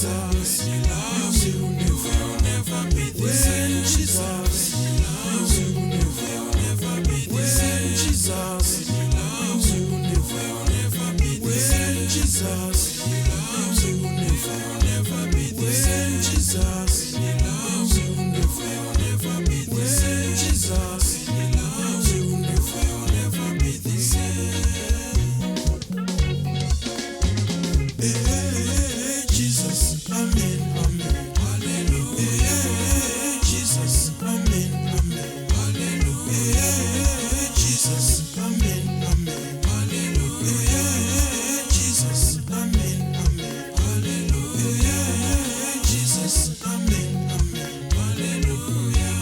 Jesus loves you, never be the same. Jesus loves you, never be the same. Jesus loves you, never be the same. Jesus loves you, never be the same. Jesus loves you, never be the same. Jesus loves you, never be the same. Jesus, amen, amen, hallelujah. Jesus, amen, amen, hallelujah. Jesus, amen, amen, hallelujah. Jesus, amen, amen, hallelujah. Jesus, amen, amen, hallelujah.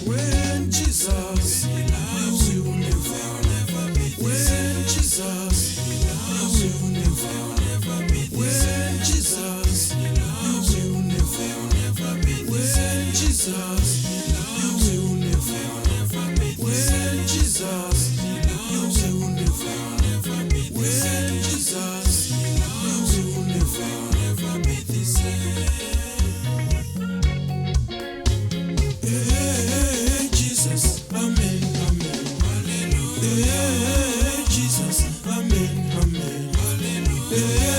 When Jesus loves you, never be the same. Jesus loves you, never be the same. Jesus loves you, never be the same. Jesus loves you, never be the same. Jesus loves you, never be the same. Jesus loves you, never be the same. Jesus, amen, amen, hallelujah. Jesus, amen, amen, hallelujah.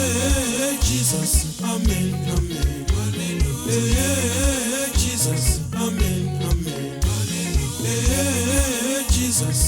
Jesus, amen, amen, hallelujah. Jesus, amen, amen, hallelujah. Jesus.